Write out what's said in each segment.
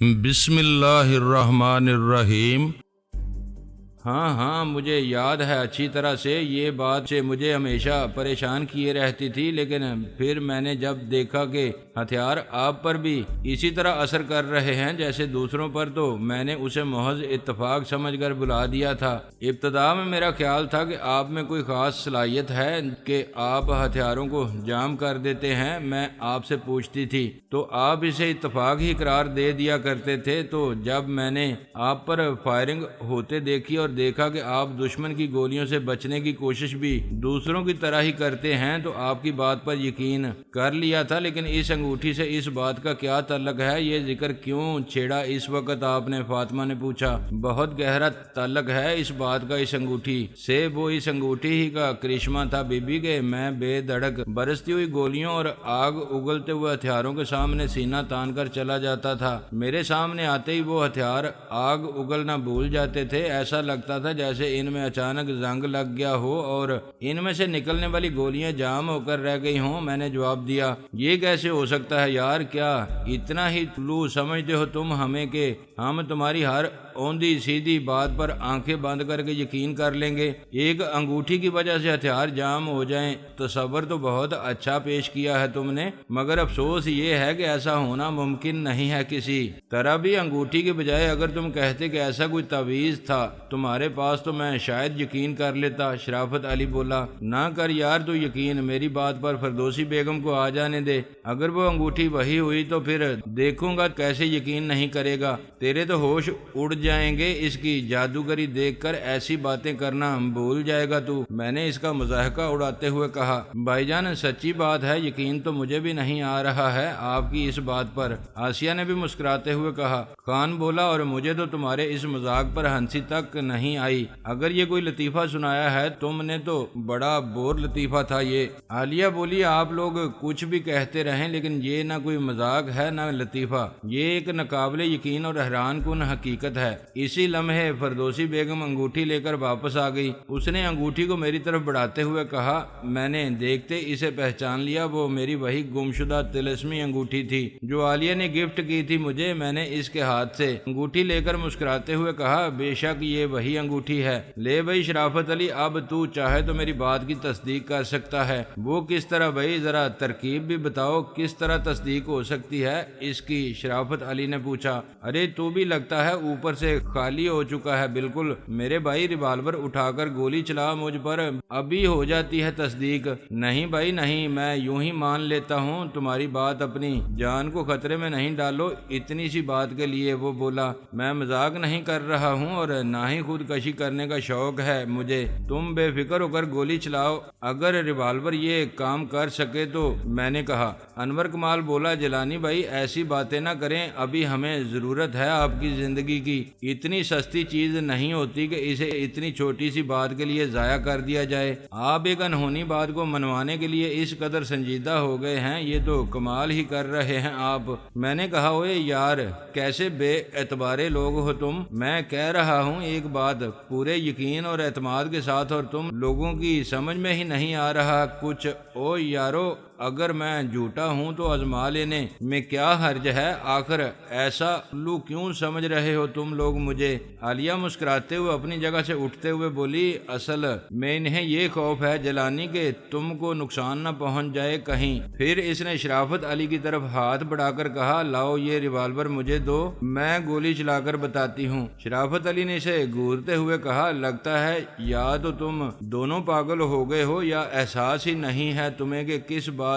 بسم اللہ الرحمن الرحیم۔ ہاں مجھے یاد ہے اچھی طرح سے، یہ بات سے مجھے ہمیشہ پریشان کیے رہتی تھی، لیکن پھر میں نے جب دیکھا کہ ہتھیار آپ پر بھی اسی طرح اثر کر رہے ہیں جیسے دوسروں پر، تو میں نے اسے محض اتفاق سمجھ کر بلا دیا تھا۔ ابتدا میں میرا خیال تھا کہ آپ میں کوئی خاص صلاحیت ہے کہ آپ ہتھیاروں کو جام کر دیتے ہیں۔ میں آپ سے پوچھتی تھی تو آپ اسے اتفاق ہی قرار دے دیا کرتے تھے، تو جب میں نے آپ پر فائرنگ ہوتے دیکھی اور دیکھا کہ آپ دشمن کی گولیوں سے بچنے کی کوشش بھی دوسروں کی طرح ہی کرتے ہیں، تو آپ کی بات پر یقین کر لیا تھا۔ لیکن اس انگوٹھی سے اس بات کا کیا تعلق ہے؟ یہ ذکر کیوں چھیڑا اس وقت آپ نے؟ فاطمہ نے پوچھا۔ بہت گہرا تعلق ہے اس بات کا اس انگوٹھی سے، وہ اس انگوٹھی ہی کا کرشمہ تھا بی بی کہ میں بے دھڑک برستی ہوئی گولیوں اور آگ اگلتے ہوئے ہتھیاروں کے سامنے سینہ تان کر چلا جاتا تھا۔ میرے سامنے آتے ہی وہ ہتھیار آگ اگلنا بھول جاتے تھے، ایسا لگتا تھا جیسے ان میں اچانک زنگ لگ گیا ہو اور ان میں سے نکلنے والی گولیاں جام ہو کر رہ گئی ہوں۔ میں نے جواب دیا، یہ کیسے ہو سکتا ہے یار؟ کیا اتنا ہی طلوع سمجھتے ہو تم ہمیں کہ ہم تمہاری ہر اوندھی سیدھی بات پر آنکھیں بند کر کے یقین کر لیں گے؟ ایک انگوٹھی کی وجہ سے ہتھیار جام ہو جائیں، تصور تو بہت اچھا پیش کیا ہے تم نے، مگر افسوس یہ ہے کہ ایسا ہونا ممکن نہیں ہے کسی طرح بھی۔ انگوٹھی کے بجائے اگر تم کہتے کہ ایسا کوئی تعویذ تھا تمہارے پاس تو میں شاید یقین کر لیتا۔ شرافت علی بولا، نہ کر یار تو یقین، میری بات پر فردوسی بیگم کو آ جانے دے۔ اگر وہ انگوٹھی وہی ہوئی تو پھر دیکھوں گا کیسے یقین نہیں کرے گا، تیرے تو ہوش اڑ جائیں گے۔ اس کی جادوگری دیکھ کر ایسی باتیں کرنا بھول جائے گا تو۔ میں نے اس کا مضاحکہ اڑاتے ہوئے کہا، بھائی جان سچی بات ہے، یقین تو مجھے بھی نہیں آ رہا ہے آپ کی اس بات پر۔ آسیہ نے بھی مسکراتے ہوئے کہا۔ خان بولا، اور مجھے تو تمہارے اس مذاق پر ہنسی تک نہیں آئی۔ اگر یہ کوئی لطیفہ سنایا ہے تم نے تو بڑا بور لطیفہ تھا یہ۔ عالیہ بولی، آپ لوگ کچھ بھی کہتے رہیں لیکن یہ نہ کوئی مذاق ہے نہ لطیفہ، یہ ایک ناقابل یقین اور حیران کن حقیقت ہے۔ اسی لمحے فردوسی بیگم انگوٹھی لے کر واپس آ گئی۔ اس نے انگوٹھی کو میری طرف بڑھاتے ہوئے کہا، میں نے دیکھتے اسے پہچان لیا، وہ میری وہی گمشدہ طلسمی انگوٹھی تھی جو عالیہ نے گفٹ کی تھی مجھے۔ میں نے اس کے ہاتھ سے انگوٹھی لے کر مسکراتے ہوئے کہا، بے شک یہ وہی انگوٹھی ہے۔ لے بھائی شرافت علی، اب تو چاہے تو میری بات کی تصدیق کر سکتا ہے۔ وہ کس طرح بھائی؟ ذرا ترکیب بھی بتاؤ، کس طرح تصدیق ہو سکتی ہے اس کی؟ شرافت علی نے پوچھا۔ ارے تو بھی لگتا ہے اوپر سے خالی ہو چکا ہے بالکل۔ میرے بھائی ریوالور اٹھا کر گولی چلا مجھ پر، ابھی ہو جاتی ہے تصدیق۔ نہیں بھائی نہیں، میں یوں ہی مان لیتا ہوں، تمہاری بات، اپنی جان کو خطرے میں نہیں ڈالو اتنی سی بات کے لیے۔ وہ بولا، میں مذاق نہیں کر رہا ہوں اور نہ ہی خودکشی کرنے کا شوق ہے مجھے، تم بے فکر ہو کر گولی چلاؤ اگر ریوالور یہ کام کر سکے تو۔ میں نے کہا۔ انور کمال بولا، جیلانی بھائی ایسی باتیں نہ کریں، ابھی ہمیں ضرورت ہے آپ کی زندگی کی، اتنی سستی چیز نہیں ہوتی کہ اسے اتنی چھوٹی سی بات کے لیے ضائع کر دیا جائے۔ آپ ایک انہونی بات کو منوانے کے لیے اس قدر سنجیدہ ہو گئے ہیں، یہ تو کمال ہی کر رہے ہیں آپ۔ میں نے کہا، اوے یار کیسے بے اعتبارے لوگ ہو تم، میں کہہ رہا ہوں ایک بات پورے یقین اور اعتماد کے ساتھ، اور تم لوگوں کی سمجھ میں ہی نہیں آ رہا کچھ۔ او یارو، اگر میں جھوٹا ہوں تو آزما لینے میں کیا حرج ہے؟ آخر ایسا الو کیوں سمجھ رہے ہو تم لوگ مجھے؟ عالیہ مسکراتے ہوئے اپنی جگہ سے اٹھتے ہوئے بولی، اصل میں انہیں یہ خوف ہے جیلانی کہ تم کو نقصان نہ پہنچ جائے کہیں۔ پھر اس نے شرافت علی کی طرف ہاتھ بڑھا کر کہا، لاؤ یہ ریوالور مجھے دو، میں گولی چلا کر بتاتی ہوں۔ شرافت علی نے اسے گھورتے ہوئے کہا، لگتا ہے یا تو تم دونوں پاگل ہو گئے ہو یا احساس ہی نہیں ہے تمہیں کہ کس بات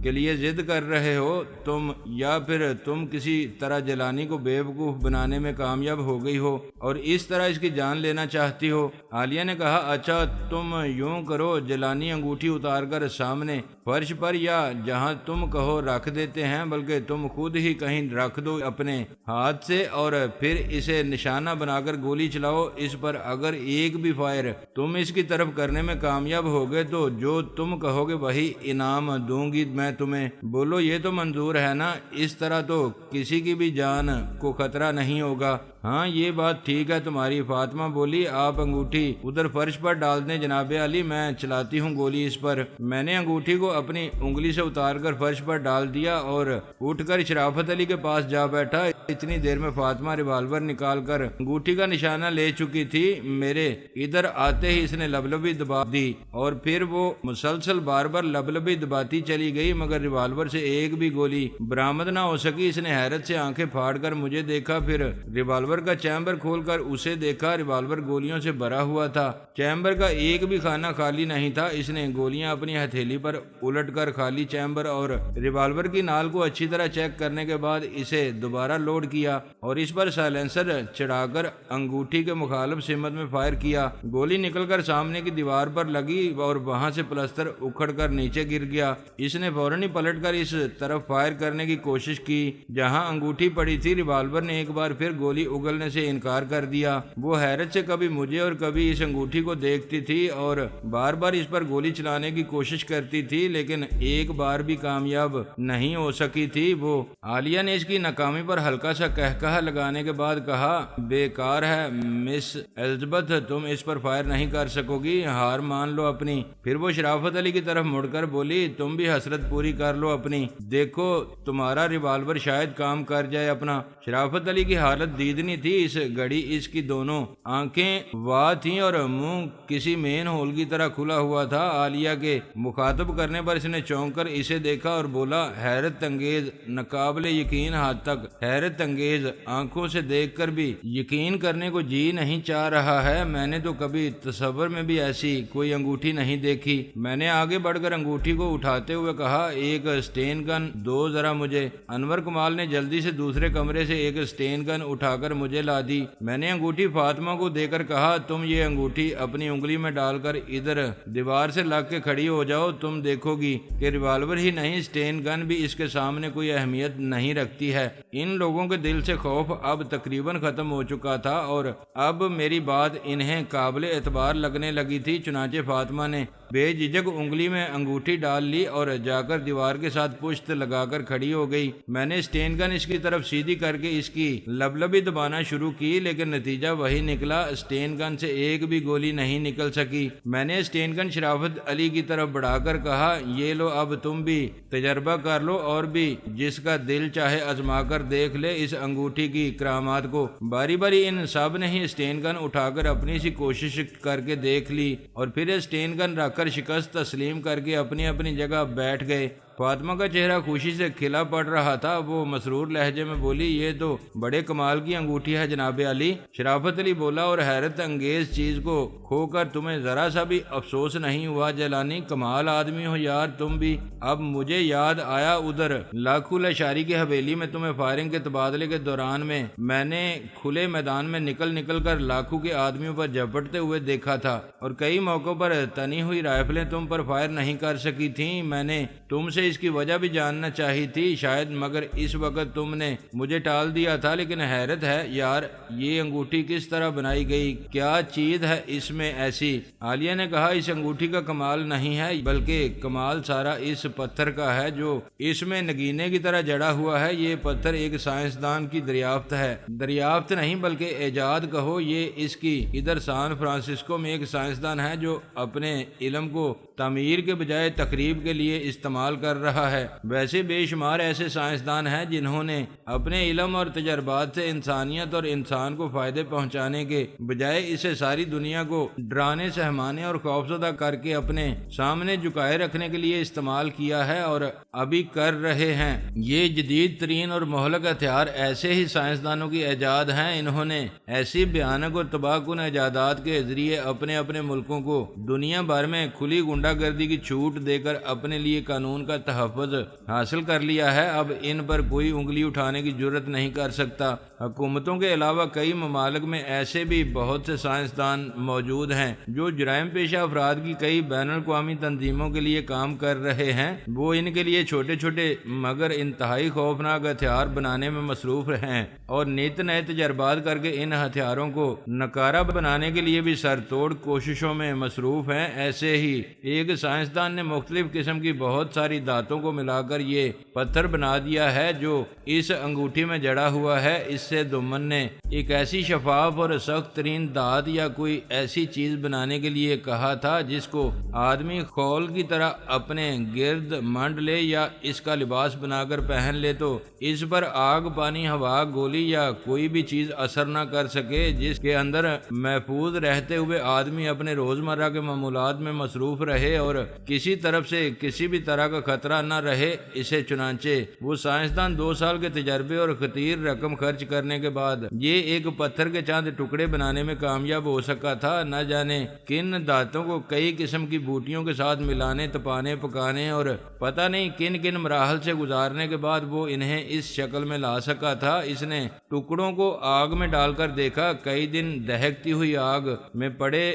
کے لیے ضد کر رہے ہو تم، یا پھر تم کسی طرح جیلانی کو بیوقوف بنانے میں کامیاب ہو گئی ہو اور اس طرح اس کی جان لینا چاہتی ہو۔ عالیہ نے کہا، اچھا تم یوں کرو، جیلانی انگوٹھی اتار کر سامنے فرش پر یا جہاں تم کہو رکھ دیتے ہیں، بلکہ تم خود ہی کہیں رکھ دو اپنے ہاتھ سے، اور پھر اسے نشانہ بنا کر گولی چلاؤ اس پر۔ اگر ایک بھی فائر تم اس کی طرف کرنے میں کامیاب ہو گئے تو جو تم کہو گے وہی انعام دوں گی میں تمہیں۔ بولو یہ تو منظور ہے نا؟ اس طرح تو کسی کی بھی جان کو خطرہ نہیں ہوگا۔ ہاں یہ بات ٹھیک ہے تمہاری۔ فاطمہ بولی آپ انگوٹھی ادھر فرش پر ڈال دیں جناب علی، میں چلاتی ہوں گولی اس پر۔ میں نے انگوٹھی کو اپنی انگلی سے اتار کر فرش پر ڈال دیا اور اٹھ کر شرافت علی کے پاس جا بیٹھا۔ اتنی دیر میں فاطمہ ریوالور نکال کر انگوٹھی کا نشانہ لے چکی تھی۔ میرے ادھر آتے ہی اس نے لبلبی دبا دی اور پھر وہ مسلسل بار بار لبلبی دباتی چلی گئی، مگر ریوالور سے ایک بھی گولی برآمد نہ ہو سکی۔ اس نے حیرت سے آنکھیں پھاڑ کر مجھے دیکھا، پھر ریوالور کا چیمبر کھول کر اسے دیکھا۔ ریوالور گولیوں سے بھرا ہوا تھا، چیمبر کا ایک بھی خانہ خالی نہیں تھا۔ اس نے گولیاں اپنی ہتھیلی پر الٹ کر خالی چیمبر اور ریوالور کی نال کو اچھی طرح چیک کرنے کے بعد اسے دوبارہ لوڈ کیا اور اس پر سائلنسر چڑھا کر انگوٹھی کے مخالف سمت میں فائر کیا۔ گولی نکل کر سامنے کی دیوار پر لگی اور وہاں سے پلستر اکھڑ کر نیچے گر گیا۔ اس نے فوراً ہی پلٹ کر اس طرف فائر کرنے کی کوشش کی جہاں انگوٹھی پڑی تھی۔ ریوالور نے ایک بار پھر گولی اگلنے سے انکار کر دیا۔ وہ حیرت سے کبھی مجھے اور کبھی اس انگوٹھی کو دیکھتی تھی اور بار بار اس پر گولی چلانے کی کوشش کرتی تھی، لیکن ایک بار بھی کامیاب نہیں ہو سکی تھی۔ وہ عالیہ نے اس کی ناکامی پر ہلکا سا کہکہا لگانے کے بعد کہا، بیکار ہے مس الزبتھ، تم اس پر فائر نہیں کر سکو گی، ہار مان لو اپنی۔ پھر وہ شرافت علی کی طرف مڑ کر بولی، تم بھی حسرت پوری کر لو اپنی، دیکھو تمہارا ریوالور شاید کام کر جائے اپنا۔ شرافت علی کی حالت دیدنی تھی۔ اس گھڑی اس کی دونوں آنکھیں واہ تھیں اور منہ کسی مین ہول کی طرح کھلا ہوا تھا۔ عالیہ کے مخاطب کرنے پر اس نے چونک کر اسے دیکھا اور بولا، حیرت انگیز، ناقابل یقین حد تک حیرت انگیز، آنکھوں سے دیکھ کر بھی یقین کرنے کو جی نہیں چاہ رہا ہے۔ میں نے تو کبھی تصور میں بھی ایسی کوئی انگوٹھی نہیں دیکھی۔ میں نے آگے بڑھ کر انگوٹھی کو اٹھاتے ہوئے کہا، ایک سٹین گن دو ذرا مجھے۔ انور کمال نے جلدی سے دوسرے کمرے سے ایک سٹین گن اٹھا کر مجھے لا دی۔ میں نے انگوٹھی فاطمہ کو دے کر کہا، تم یہ انگوٹھی اپنی انگلی میں ڈال کر ادھر دیوار سے لگ کے کھڑی ہو جاؤ، تم دیکھو گی کہ ریوالور ہی نہیں سٹین گن بھی اس کے سامنے کوئی اہمیت نہیں رکھتی ہے۔ ان لوگوں کے دل سے خوف اب تقریباً ختم ہو چکا تھا اور اب میری بات انہیں قابل اعتبار لگنے لگی تھی۔ چنانچہ فاطمہ نے بے جھجک انگلی میں انگوٹھی ڈال لی اور جا کر دیوار کے ساتھ پشت لگا کر کھڑی ہو گئی۔ میں نے سٹین گن اس کی طرف سیدھی کر کے اس کی لبلبی دبانا شروع کی، لیکن نتیجہ وہی نکلا، سٹین گن سے ایک بھی گولی نہیں نکل سکی۔ میں نے سٹین گن شرافت علی کی طرف بڑھا کر کہا، یہ لو اب تم بھی تجربہ کر لو اور بھی جس کا دل چاہے آزما کر دیکھ لے اس انگوٹھی کی کرامات کو۔ باری باری ان سب نے ہی سٹین گن اٹھا کر اپنی سی کوشش کر کے دیکھ لی اور پھر سٹین گن رکھ کر شکست تسلیم کر کے اپنی اپنی جگہ بیٹھ گئے۔ فاطمہ کا چہرہ خوشی سے کھلا پڑ رہا تھا۔ وہ مسرور لہجے میں بولی، یہ تو بڑے کمال کی انگوٹھی ہے جناب علی۔ شرافت علی بولا، اور حیرت انگیز چیز کو کھو کر تمہیں ذرا سا بھی افسوس نہیں ہوا جیلانی؟ کمال آدمی ہو یار تم بھی۔ اب مجھے یاد آیا، ادھر لاکھو لشاری کی حویلی میں تمہیں فائرنگ کے تبادلے کے دوران میں نے کھلے میدان میں نکل کر لاکھو کے آدمیوں پر جھپٹتے ہوئے دیکھا تھا اور کئی موقعوں پر تنی ہوئی رائفلیں تم پر فائر نہیں کر سکی تھیں۔ میں نے تم سے اس کی وجہ بھی جاننا چاہی تھی شاید، مگر اس وقت تم نے مجھے ٹال دیا تھا۔ لیکن حیرت ہے یار، یہ انگوٹھی کس طرح بنائی گئی؟ کیا چیز ہے اس میں ایسی؟ عالیہ نے کہا، اس انگوٹھی کا کمال نہیں ہے بلکہ کمال سارا اس پتھر کا ہے جو اس میں نگینے کی طرح جڑا ہوا ہے۔ یہ پتھر ایک سائنسدان کی دریافت ہے، دریافت نہیں بلکہ ایجاد کہو۔ یہ اس کی ادھر سان فرانسسکو میں ایک سائنسدان ہے جو اپنے علم کو تعمیر کے بجائے تخریب کے لیے استعمال کر رہا ہے۔ ویسے بے شمار ایسے سائنسدان ہیں جنہوں نے اپنے علم اور تجربات سے انسانیت اور انسان کو فائدے پہنچانے کے بجائے اسے ساری دنیا کو ڈرانے، سہمانے اور خوفزدہ کر کے اپنے سامنے جھکائے رکھنے کے لیے استعمال کیا ہے اور ابھی کر رہے ہیں۔ یہ جدید ترین اور مہلک ہتھیار ایسے ہی سائنسدانوں کی ایجاد ہیں۔ انہوں نے ایسی بھیانک اور تباہ کن ایجادات کے ذریعے اپنے اپنے ملکوں کو دنیا بھر میں کھلی غنڈہ گردی کی چھوٹ دے کر اپنے لیے قانون کا تحفظ حاصل کر لیا ہے۔ اب ان پر کوئی انگلی اٹھانے کی جرت نہیں کر سکتا۔ حکومتوں کے علاوہ کئی ممالک میں ایسے بھی بہت سے سائنسدان موجود ہیں جو جرائم پیشہ افراد کی کئی بین الاقوامی تنظیموں کے لیے کام کر رہے ہیں۔ وہ ان کے لیے چھوٹے چھوٹے مگر انتہائی خوفناک ہتھیار بنانے میں مصروف ہیں اور نت نئے تجربات کر کے ان ہتھیاروں کو ناکارہ بنانے کے لیے بھی سر توڑ کوششوں میں مصروف ہیں۔ ایسے ہی ایک سائنسدان نے مختلف قسم کی بہت ساری دھاتوں کو ملا کر یہ پتھر بنا دیا ہے جو اس انگوٹھی میں جڑا ہوا ہے۔ اس سے دمن نے ایک ایسی شفاف اور سخت ترین دھات یا کوئی ایسی چیز بنانے کے لیے کہا تھا جس کو آدمی خول کی طرح اپنے گرد منڈ لے یا اس کا لباس بنا کر پہن لے تو اس پر آگ، پانی، ہوا، گولی یا کوئی بھی چیز اثر نہ کر سکے، جس کے اندر محفوظ رہتے ہوئے آدمی اپنے روزمرہ کے معمولات میں مصروف رہے اور کسی طرف سے کسی بھی طرح کا خطرہ نہ رہے۔ اسے چنانچہ وہ سائنسدان 2 سال کے تجربے اور خطیر رقم خرچ کرنے کے بعد یہ ایک پتھر کے چاند ٹکڑے بنانے میں کامیاب ہو سکا تھا۔ نہ جانے کن دھاتوں کو کئی قسم کی بوٹیوں کے ساتھ ملانے، تپانے، پکانے اور پتہ نہیں کن کن مراحل سے گزارنے کے بعد وہ انہیں اس شکل میں لا سکا تھا۔ اس نے ٹکڑوں کو آگ میں ڈال کر دیکھا، کئی دن دہکتی ہوئی آگ میں پڑے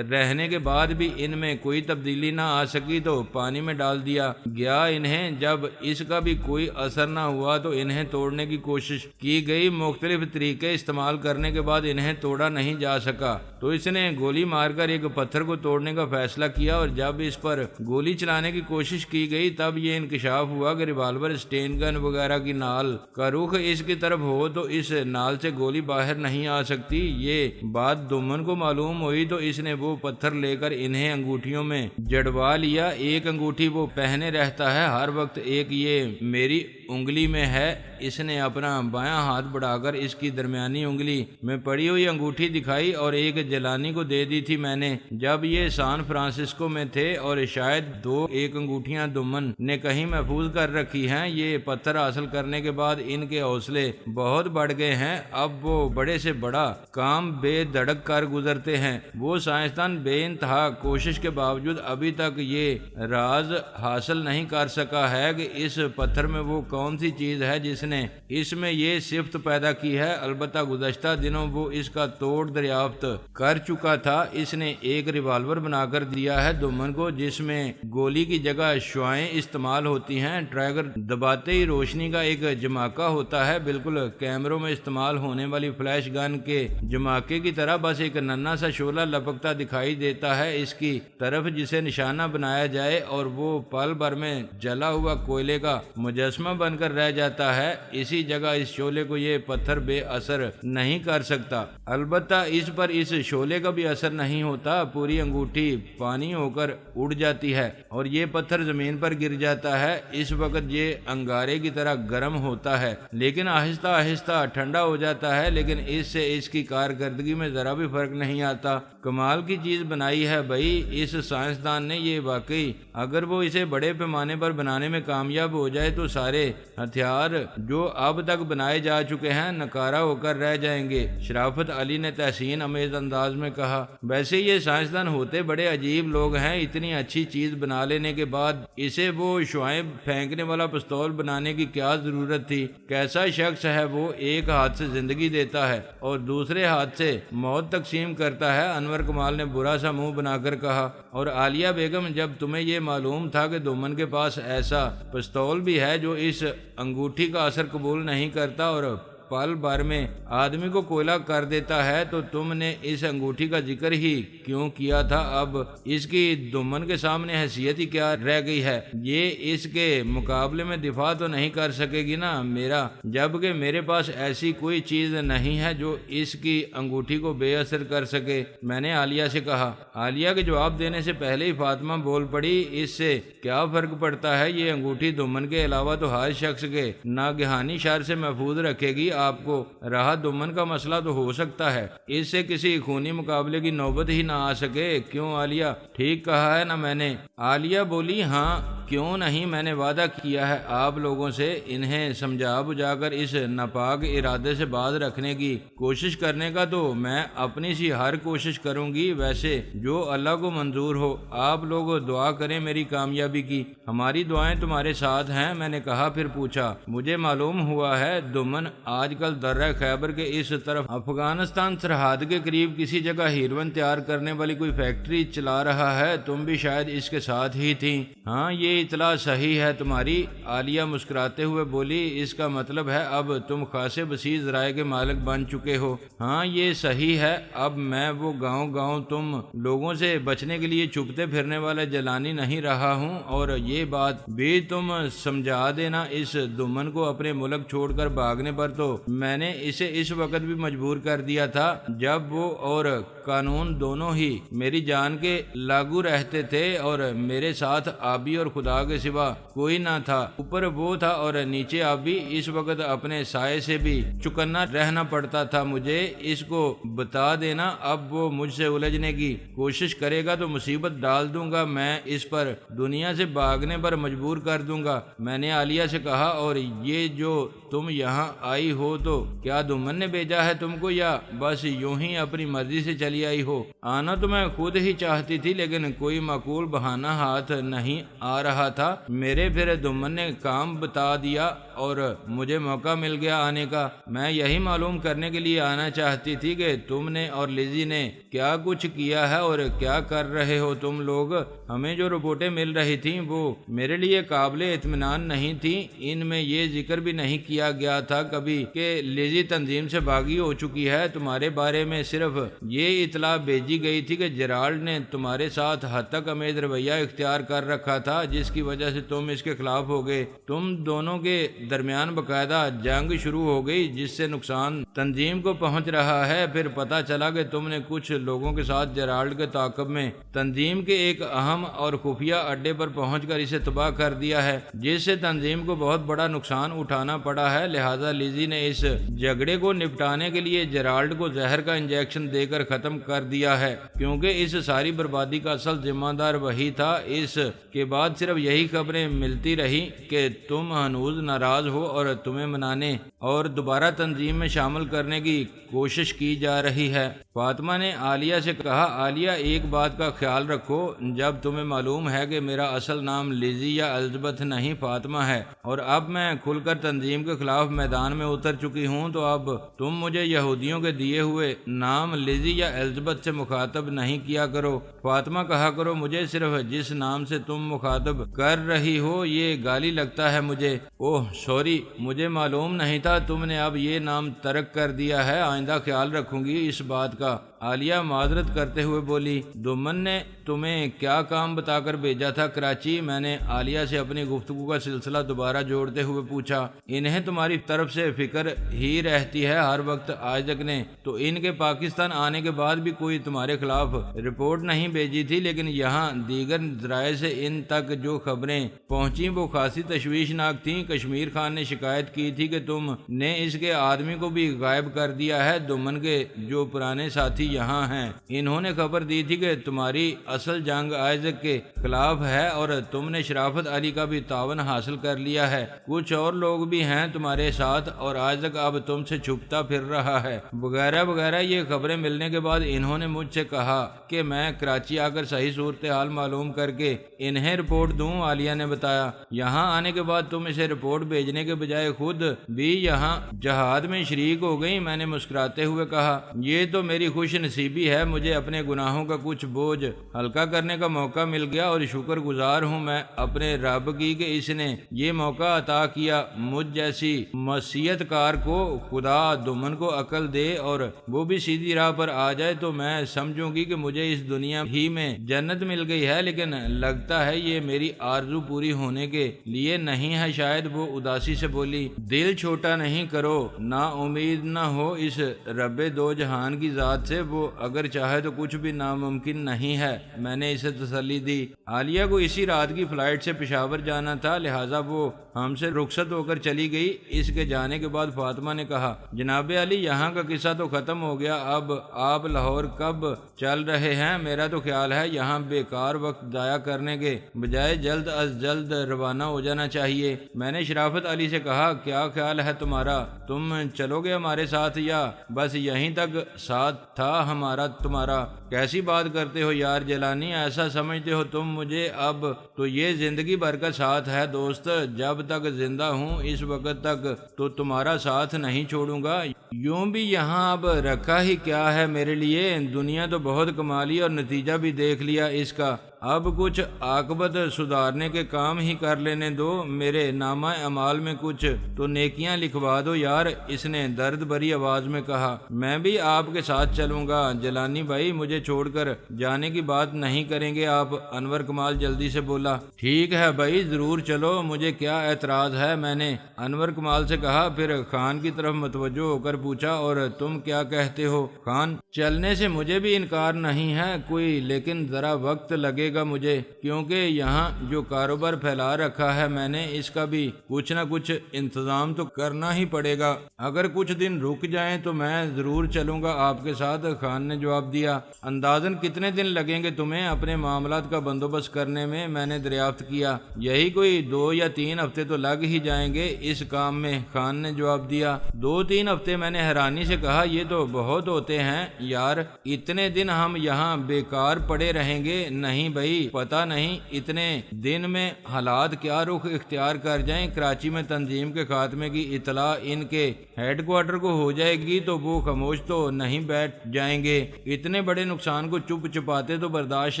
رہنے کے بعد بھی ان میں کوئی تبدیلی نہ آ سکی تو پانی میں ڈال دیا گیا انہیں۔ جب اس کا بھی کوئی اثر نہ ہوا تو انہیں توڑنے کی کوشش کی گئی، مختلف طریقے استعمال کرنے کے بعد انہیں توڑا نہیں جا سکا تو اس نے گولی مار کر ایک پتھر کو توڑنے کا فیصلہ کیا، اور جب اس پر گولی چلانے کی کوشش کی گئی تب یہ انکشاف ہوا کہ ریوالور، اسٹین گن وغیرہ کی نال کا رخ اس کی طرف ہو تو اس نال سے گولی باہر نہیں آ سکتی۔ یہ بات دمن کو معلوم ہوئی تو اس نے وہ پتھر لے کر انہیں انگوٹھیوں میں جڑوا لیا۔ ایک انگوٹھی وہ پہنے رہتا ہے ہر وقت، ایک یہ میری انگلی میں ہے۔ اس نے اپنا بایاں ہاتھ بڑھا کر اس کی درمیانی انگلی میں پڑی ہوئی انگوٹھی دکھائی اور ایک جیلانی کو دے دی تھی میں نے جب یہ سان فرانسسکو میں تھے، اور شاید 2 ایک انگوٹھیاں دمن نے کہیں محفوظ کر رکھی ہیں۔ یہ پتھر حاصل کرنے کے بعد ان کے حوصلے بہت بڑھ گئے ہیں، اب وہ بڑے سے بڑا کام بے دھڑک کر گزرتے ہیں۔ وہ سائنسدان بے انتہا کوشش کے باوجود ابھی تک یہ راز حاصل نہیں کر سکا ہے کہ اس پتھر میں وہ کون سی چیز ہے جس نے اس میں یہ صفت پیدا کی ہے۔ البتہ گزشتہ دنوں وہ اس کا توڑ دریافت کر چکا تھا۔ اس نے ایک ریوالور بنا کر دیا ہے دمن کو جس میں گولی کی جگہ شعاعیں استعمال ہوتی ہیں۔ ٹریگر دباتے ہی روشنی کا ایک جماکہ ہوتا ہے، بالکل کیمروں میں استعمال ہونے والی فلیش گن کے جماکے کی طرح، بس ایک ننھا سا شعلہ لپکتا دکھائی دیتا ہے اس کی طرف جسے نشانہ بنایا جائے اور وہ پل بھر میں جلا ہوا کوئلے کا مجسمہ بن کر رہ جاتا ہے۔ اسی جگہ اس شعلے کو یہ پتھر بے اثر نہیں کر سکتا، البتہ اس پر اس شعلے کا بھی اثر نہیں ہوتا۔ پوری انگوٹھی پانی ہو کر اڑ جاتی ہے اور یہ پتھر زمین پر گر جاتا ہے۔ اس وقت یہ انگارے کی طرح گرم ہوتا ہے لیکن آہستہ آہستہ ٹھنڈا ہو جاتا ہے، لیکن اس سے اس کی کارکردگی میں ذرا بھی فرق نہیں آتا۔ کمال کی چیز بنائی ہے بھائی اس سائنسدان نے یہ واقعی۔ اگر وہ اسے بڑے پیمانے پر بنانے میں کامیاب ہو جائے تو سارے ہتھیار جو اب تک بنائے جا چکے ہیں نکارہ ہو کر رہ جائیں گے۔ شرافت علی نے تحسین امیز انداز میں کہا، ویسے یہ سائنسدان ہوتے بڑے عجیب لوگ ہیں، اتنی اچھی چیز بنا لینے کے بعد اسے وہ شعاعیں پھینکنے والا پستول بنانے کی کیا ضرورت تھی؟ کیسا شخص ہے وہ، ایک ہاتھ سے زندگی دیتا ہے اور دوسرے ہاتھ سے موت تقسیم کرتا ہے۔ انور کمال نے برا سا منہ بنا کر کہا، اور عالیہ بیگم جب تمہیں یہ معلوم تھا کہ دمن کے پاس ایسا پستول بھی ہے جو اس انگوٹھی کا اثر قبول نہیں کرتا اور پل بھر میں آدمی کو کوئلہ کر دیتا ہے تو تم نے اس انگوٹھی کا ذکر ہی کیوں کیا تھا؟ اب اس کی دمن کے سامنے حیثیت ہی کیا رہ گئی ہے؟ یہ اس کے مقابلے میں دفاع تو نہیں کر سکے گی نا میرا، جبکہ میرے پاس ایسی کوئی چیز نہیں ہے جو اس کی انگوٹھی کو بے اثر کر سکے، میں نے عالیہ سے کہا۔ عالیہ کے جواب دینے سے پہلے ہی فاطمہ بول پڑی، اس سے کیا فرق پڑتا ہے؟ یہ انگوٹھی دمن کے علاوہ تو ہر شخص کے ناگہانی شر سے محفوظ رکھے گی۔ آپ کو رہا دمن کا مسئلہ تو ہو سکتا ہے اس سے کسی خونی مقابلے کی نوبت ہی نہ آ سکے، کیوں عالیہ؟ ٹھیک کہا ہے نا میں نے؟ عالیہ بولی، ہاں کیوں نہیں، میں نے وعدہ کیا ہے آپ لوگوں سے انہیں سمجھا بجھا کر اس ناپاک ارادے سے باز رکھنے کی کوشش کرنے کا، تو میں اپنی سی ہر کوشش کروں گی، ویسے جو اللہ کو منظور ہو۔ آپ لوگ دعا کریں میری کامیابی کی، ہماری دعائیں تمہارے ساتھ ہیں۔ میں نے کہا، پھر پوچھا، مجھے معلوم ہوا ہے دمن آج آج کل درہ خیبر کے اس طرف افغانستان سرحد کے قریب کسی جگہ ہیروئن تیار کرنے والی کوئی فیکٹری چلا رہا ہے، تم بھی شاید اس کے ساتھ ہی تھی۔ ہاں یہ اطلاع صحیح ہے تمہاری، عالیہ مسکراتے ہوئے بولی، اس کا مطلب ہے اب تم خاصے وسیع ذرائع کے مالک بن چکے ہو۔ ہاں یہ صحیح ہے، اب میں وہ گاؤں تم لوگوں سے بچنے کے لیے چھپتے پھرنے والا جیلانی نہیں رہا ہوں، اور یہ بات بھی تم سمجھا دینا اس دمن کو اپنے ملک چھوڑ کر بھاگنے پر تو میں نے اسے اس وقت بھی مجبور کر دیا تھا جب وہ اور قانون دونوں ہی میری جان کے لاگو رہتے تھے اور میرے ساتھ آبی اور خدا کے سوا کوئی نہ تھا، اوپر وہ تھا اور نیچے آبی۔ اس وقت اپنے سائے سے بھی چکنا رہنا پڑتا تھا مجھے، اس کو بتا دینا اب وہ مجھ سے الجھنے کی کوشش کرے گا تو مصیبت ڈال دوں گا، میں اس پر دنیا سے بھاگنے پر مجبور کر دوں گا۔ میں نے عالیہ سے کہا، اور یہ جو تم یہاں آئی ہو تو کیا دمن نے بھیجا ہے تم کو یا بس یوں ہی اپنی مرضی سے چلی آئی ہو؟ آنا تو میں خود ہی چاہتی تھی لیکن کوئی معقول بہانہ ہاتھ نہیں آ رہا تھا میرے، پھر دمن نے کام بتا دیا اور مجھے موقع مل گیا آنے کا۔ میں یہی معلوم کرنے کے لیے آنا چاہتی تھی کہ تم نے اور لیزی نے کیا کچھ کیا ہے اور کیا کر رہے ہو تم لوگ۔ ہمیں جو رپورٹیں مل رہی تھیں وہ میرے لیے قابل اطمینان نہیں تھیں، ان میں یہ ذکر بھی نہیں کیا گیا تھا کبھی کہ لیزی تنظیم سے باغی ہو چکی ہے۔ تمہارے بارے میں صرف یہ اطلاع بھیجی گئی تھی کہ جیرالڈ نے تمہارے ساتھ حد تک امیز رویہ اختیار کر رکھا تھا جس کی وجہ سے تم اس کے خلاف ہو گئے۔ تم دونوں کے درمیان باقاعدہ جنگ شروع ہو گئی جس سے نقصان تنظیم کو پہنچ رہا ہے۔ پھر پتہ چلا کہ تم نے کچھ لوگوں کے ساتھ جیرالڈ کے تعاقب میں تنظیم کے ایک اہم اور خفیہ اڈے پر پہنچ کر اسے تباہ کر دیا ہے جس سے تنظیم کو بہت بڑا نقصان اٹھانا پڑا ہے۔ لہذا لیزی نے اس جھگڑے کو نپٹانے کے لیے جیرالڈ کو زہر کا انجیکشن دے کر ختم کر دیا ہے کیونکہ اس ساری بربادی کا اصل ذمہ دار وہی تھا۔ اس کے بعد صرف یہی خبریں ملتی رہی کہ تم ہنوز ناراض ہو اور تمہیں منانے اور دوبارہ تنظیم میں شامل کرنے کی کوشش کی جا رہی ہے۔ فاطمہ نے عالیہ سے کہا، عالیہ ایک بات کا خیال رکھو، جب تمہیں معلوم ہے کہ میرا اصل نام لیزی یا الزبتھ نہیں فاطمہ ہے اور اب میں کھل کر تنظیم کے خلاف میدان میں اتر چکی ہوں تو اب تم مجھے یہودیوں کے دیے ہوئے نام لیزی یا الزبتھ سے مخاطب نہیں کیا کرو۔ فاطمہ کہا کرو، مجھے صرف جس نام سے تم مخاطب کر رہی ہو یہ گالی لگتا ہے مجھے۔ اوہ سوری، مجھے معلوم نہیں تھا تم نے اب یہ نام ترک کر دیا ہے، آئندہ خیال رکھوں گی اس بات کا۔ عالیہ معذرت کرتے ہوئے بولی، دمن نے تمہیں کیا کام بتا کر بھیجا تھا کراچی؟ میں نے عالیہ سے اپنی گفتگو کا سلسلہ دوبارہ جوڑتے ہوئے پوچھا۔ انہیں تمہاری طرف سے فکر ہی رہتی ہے ہر وقت آج تک نے تو ان کے پاکستان آنے کے بعد بھی کوئی تمہارے خلاف رپورٹ نہیں بھیجی تھی، لیکن یہاں دیگر ذرائع سے ان تک جو خبریں پہنچیں وہ خاصی تشویشناک تھیں۔ کشمیر خان نے شکایت کی تھی کہ تم نے اس کے آدمی کو بھی غائب کر دیا ہے۔ دمن کے جو پرانے ساتھی یہاں ہیں انہوں نے خبر دی تھی کہ تمہاری اصل جنگ آئزک کے خلاف ہے اور تم نے شرافت علی کا بھی تعاون حاصل کر لیا ہے۔ کچھ اور لوگ بھی ہیں تمہارے ساتھ اور آئزک اب تم سے چھپتا پھر رہا ہے وغیرہ وغیرہ۔ یہ خبریں ملنے کے بعد انہوں نے مجھ سے کہا کہ میں کراچی آ کر صحیح صورتحال معلوم کر کے انہیں رپورٹ دوں۔ عالیہ نے بتایا، یہاں آنے کے بعد تم اسے رپورٹ بھیجنے کے بجائے خود بھی یہاں جہاد میں شریک ہو گئی۔ میں نے مسکراتے ہوئے کہا، یہ تو میری خوش نصیبی ہے، مجھے اپنے گناہوں کا کچھ بوجھ ہلکا کرنے کا موقع مل گیا اور شکر گزار ہوں میں اپنے رب کی کہ اس نے یہ موقع عطا کیا۔ مجھ جیسی معصیت کار کو خدا دمن کو عقل دے اور وہ بھی سیدھی راہ پر آ جائے تو میں سمجھوں گی کہ مجھے اس دنیا ہی میں جنت مل گئی ہے، لیکن لگتا ہے یہ میری آرزو پوری ہونے کے لیے نہیں ہے شاید۔ وہ اداسی سے بولی، دل چھوٹا نہیں کرو، نا امید نہ ہو اس رب دو جہان کی ذات سے، وہ اگر چاہے تو کچھ بھی ناممکن نہیں ہے۔ میں نے اسے تسلی دی۔ عالیہ کو اسی رات کی فلائٹ سے پشاور جانا تھا لہٰذا وہ ہم سے رخصت ہو کر چلی گئی۔ اس کے جانے کے بعد فاطمہ نے کہا، جناب علی یہاں کا قصہ تو ختم ہو گیا، اب آپ لاہور کب چل رہے ہیں؟ میرا تو خیال ہے یہاں بیکار وقت ضائع کرنے کے بجائے جلد از جلد روانہ ہو جانا چاہیے۔ میں نے شرافت علی سے کہا کیا خیال ہے تمہارا؟ تم چلو گے ہمارے ساتھ یا بس یہیں تک ساتھ تھا ہمارا تمہارا؟ کیسی بات کرتے ہو یار جیلانی، ایسا سمجھتے ہو تم مجھے؟ اب تو یہ زندگی بھر کا ساتھ ہے دوست، جب تک زندہ ہوں اس وقت تک تو تمہارا ساتھ نہیں چھوڑوں گا۔ یوں بھی یہاں اب رکھا ہی کیا ہے میرے لیے؟ دنیا تو بہت کمالی اور نتیجہ بھی دیکھ لیا اس کا، اب کچھ عاقبت سدھارنے کے کام ہی کر لینے دو، میرے نامہ اعمال میں کچھ تو نیکیاں لکھوا دو یار، اس نے درد بھری آواز میں کہا۔ میں بھی آپ کے ساتھ چلوں گا جیلانی بھائی، مجھے چھوڑ کر جانے کی بات نہیں کریں گے آپ؟ انور کمال جلدی سے بولا۔ ٹھیک ہے بھائی ضرور چلو، مجھے کیا اعتراض ہے، میں نے انور کمال سے کہا، پھر خان کی طرف متوجہ ہو کر پوچھا اور تم کیا کہتے ہو خان؟ چلنے سے مجھے بھی انکار نہیں ہے کوئی، لیکن ذرا وقت لگے گا مجھے، کیونکہ یہاں جو کاروبار پھیلا رکھا ہے میں نے اس کا بھی کچھ نہ کچھ انتظام تو کرنا ہی پڑے گا۔ اگر کچھ دن رک جائیں تو میں ضرور چلوں گا آپ کے ساتھ، خان نے جواب دیا۔ اندازاً کتنے دن لگیں گے تمہیں اپنے معاملات کا بندوبست کرنے میں نے دریافت کیا۔ یہی کوئی 2 یا 3 ہفتے تو لگ ہی جائیں گے اس کام میں، خان نے جواب دیا۔ 2-3 ہفتے؟ میں نے حیرانی سے کہا، یہ تو بہت ہوتے ہیں یار، اتنے دن ہم یہاں بیکار پڑے رہیں گے؟ نہیں بھائی، پتہ نہیں اتنے دن میں حالات کیا رخ اختیار کر جائیں، کراچی میں تنظیم کے خاتمے کی اطلاع ان کے ہیڈ کوارٹر کو ہو جائے گی تو وہ خاموش تو نہیں بیٹھ جائیں گے، اتنے بڑے نقصان کو چپ چپاتے تو برداشت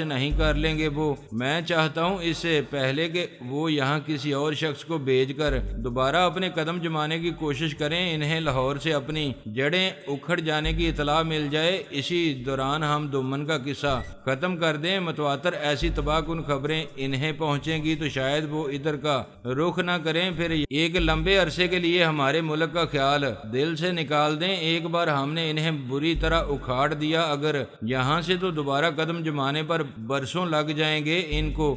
نہیں کر لیں گے وہ۔ میں چاہتا ہوں اس سے پہلے کہ وہ یہاں کسی اور شخص کو بھیج کر دوبارہ اپنے قدم جمانے کی کوشش کریں، انہیں لاہور سے اپنی جڑیں اکھڑ جانے کی اطلاع مل جائے، اسی دوران ہم دمن کا قصہ ختم کر دیں۔ متواتر ایسی تباہ کن خبریں انہیں پہنچیں گی تو شاید وہ ادھر کا رخ نہ کریں، پھر ایک لمبے عرصے کے لیے ہمارے ملک کا خیال دل سے نکال دیں۔ ایک بار ہم نے انہیں بری طرح اکھاڑ دیا، اگر یہاں سے تو دوبارہ قدم جمانے پر برسوں لگ جائیں گے ان کو،